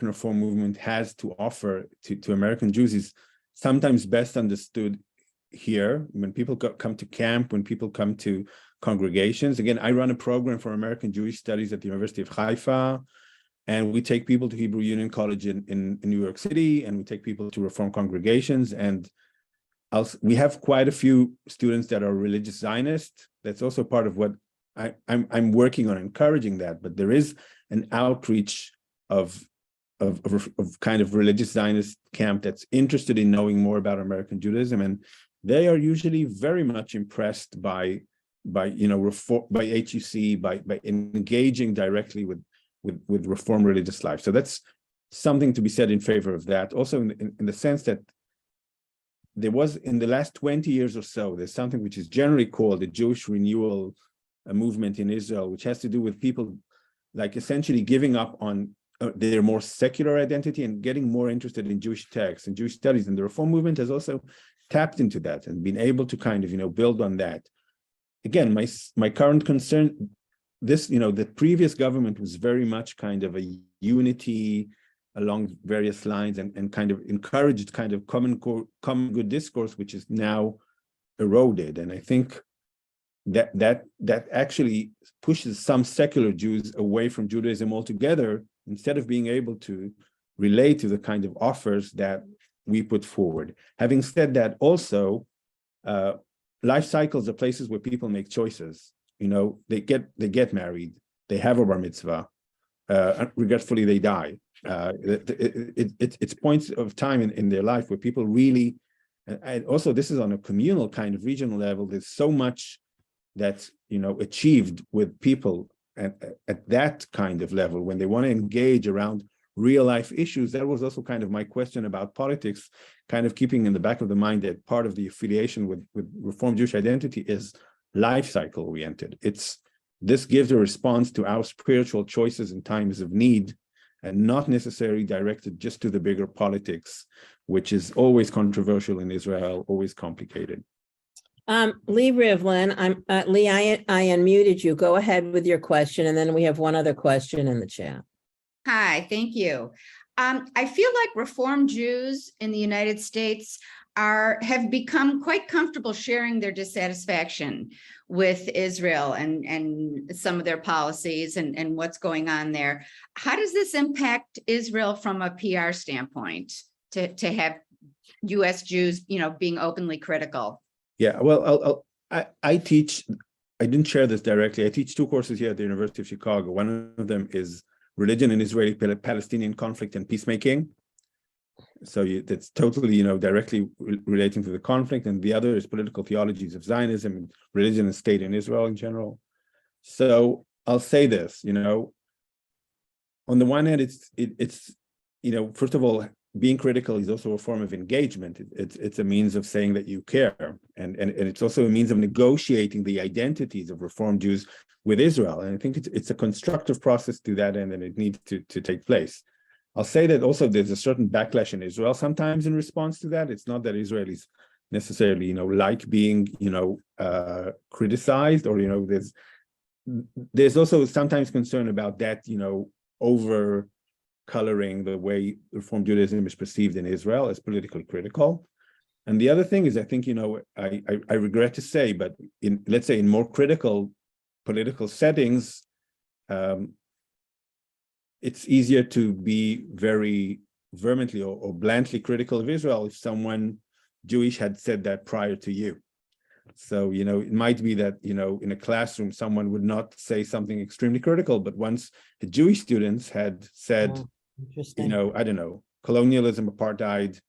Reform movement has to offer to American Jews is sometimes best understood here when people come to camp, when people come to congregations. Again, I run a program for American Jewish Studies at the University of Haifa, and we take people to Hebrew Union College in New York City, and we take people to Reform congregations. And we have quite a few students that are religious Zionists. That's also part of what I'm working on, encouraging that. But there is an outreach of kind of religious Zionist camp that's interested in knowing more about American Judaism, and they are usually very much impressed by Reform, by HUC, by engaging directly with Reform religious life. So that's something to be said in favor of that. Also, in the sense that there was, in the last 20 years or so, there's something which is generally called the Jewish renewal movement in Israel, which has to do with people like essentially giving up on their more secular identity and getting more interested in Jewish texts and Jewish studies. And the Reform movement has also tapped into that and been able to kind of build on that. Again, my current concern, the previous government was very much kind of a unity along various lines and kind of encouraged kind of common good discourse, which is now eroded. And I think that actually pushes some secular Jews away from Judaism altogether, instead of being able to relate to the kind of offers that we put forward. Having said that, also, life cycles are places where people make choices. They get married, they have a bar mitzvah, regretfully they die. It's points of time in their life where people really, and also this is on a communal kind of regional level. There's so much that's achieved with people at that kind of level when they want to engage around real life issues. That was also kind of my question about politics, kind of keeping in the back of the mind that part of the affiliation with Reform Jewish identity is life cycle oriented. This gives a response to our spiritual choices in times of need, and not necessarily directed just to the bigger politics, which is always controversial in Israel, always complicated. Lee Rivlin, Lee, I unmuted you. Go ahead with your question, and then we have one other question in the chat. Hi, thank you. I feel like Reform Jews in the United States have become quite comfortable sharing their dissatisfaction with Israel and some of their policies and what's going on there. How does this impact Israel from a PR standpoint to have U.S. Jews, being openly critical? Yeah, well, I teach, I didn't share this directly. I teach two courses here at the University of Chicago. One of them is Religion in Israeli-Palestinian Conflict and Peacemaking. So that's totally, directly relating to the conflict. And the other is political theologies of Zionism and religion and state in Israel in general. So I'll say this, on the one hand, it's first of all, being critical is also a form of engagement. It's a means of saying that you care, and it's also a means of negotiating the identities of Reform Jews with Israel. And I think it's a constructive process to that end, and it needs to take place. I'll say that also there's a certain backlash in Israel sometimes in response to that. It's not that Israelis necessarily, like being, criticized, or there's also sometimes concern about that, over coloring the way Reform Judaism is perceived in Israel as politically critical. And the other thing is, I think, I regret to say, but let's say in more critical political settings, it's easier to be very vehemently or bluntly critical of Israel if someone Jewish had said that prior to you. So, it might be that, in a classroom, someone would not say something extremely critical, but once the Jewish students had said, I don't know, colonialism, apartheid,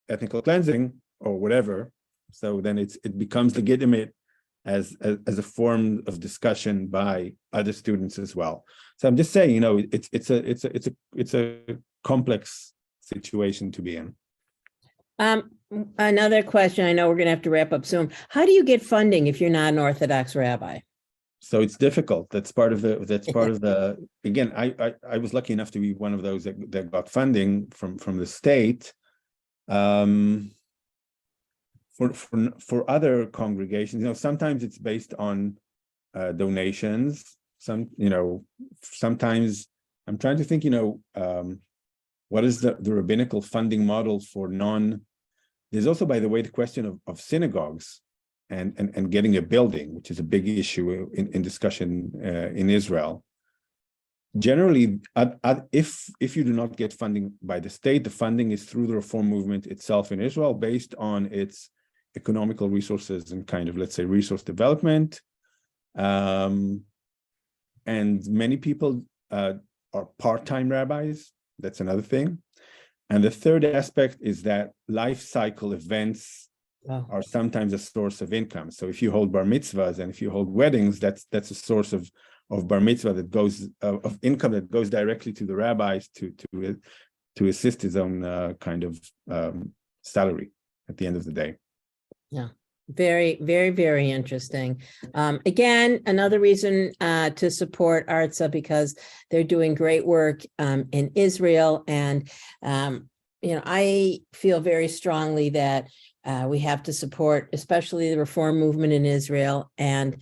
ethnic cleansing, or whatever, so then it becomes legitimate as a form of discussion by other students as well. So I'm just saying, it's a complex situation to be in. Another question. I know we're going to have to wrap up soon. How do you get funding if you're not an Orthodox rabbi? So it's difficult. That's part of the. Again, I was lucky enough to be one of those that got funding from the state. For other congregations, sometimes it's based on donations. Sometimes I'm trying to think, what is the rabbinical funding model for there's also, by the way, the question of synagogues and getting a building, which is a big issue in discussion in Israel. Generally, if you do not get funding by the state, the funding is through the Reform movement itself in Israel, based on its economical resources and kind of, let's say, resource development. And many people are part-time rabbis. That's another thing. And the third aspect is that life cycle events are sometimes a source of income. So if you hold bar mitzvahs and if you hold weddings, that's a source of bar mitzvah that goes of income that goes directly to the rabbis to assist his own kind of salary at the end of the day. Yeah. Very, very, very interesting. Again, another reason to support ARTSA, because they're doing great work in Israel. And, I feel very strongly that we have to support, especially the Reform movement in Israel. And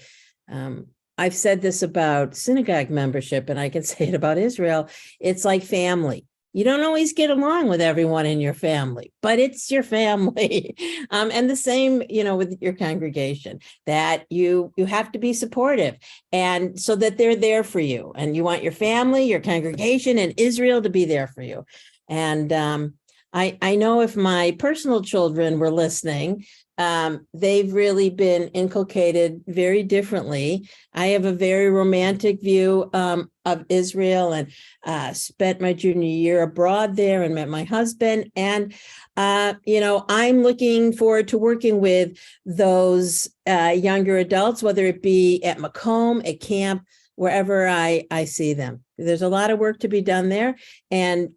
I've said this about synagogue membership, and I can say it about Israel. It's like family. You don't always get along with everyone in your family, but it's your family. And the same, with your congregation, that you have to be supportive, and so that they're there for you, and you want your family, your congregation, and Israel to be there for you. And I know if my personal children were listening, they've really been inculcated very differently. I have a very romantic view of Israel, and spent my junior year abroad there and met my husband. And, I'm looking forward to working with those younger adults, whether it be at Macomb, at camp, wherever I see them. There's a lot of work to be done there. And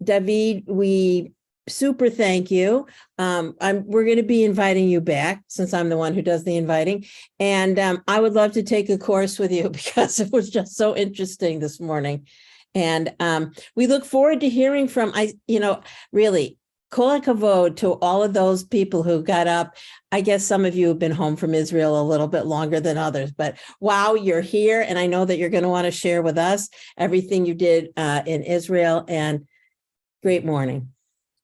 David, we super thank you. We're going to be inviting you back, since I'm the one who does the inviting. And I would love to take a course with you, because it was just so interesting this morning. And we look forward to hearing from, really, kol hakavod to all of those people who got up. I guess some of you have been home from Israel a little bit longer than others, but wow, you're here. And I know that you're going to want to share with us everything you did in Israel. And great morning.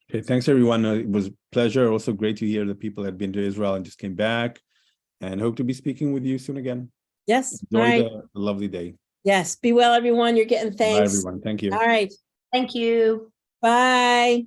Okay, thanks everyone. It was a pleasure. Also great to hear that people had been to Israel and just came back, and hope to be speaking with you soon again. Yes. Enjoy All right. the lovely day. Yes. Be well, everyone. You're getting thanks. Bye, everyone. Thank you. All right. Thank you. Bye.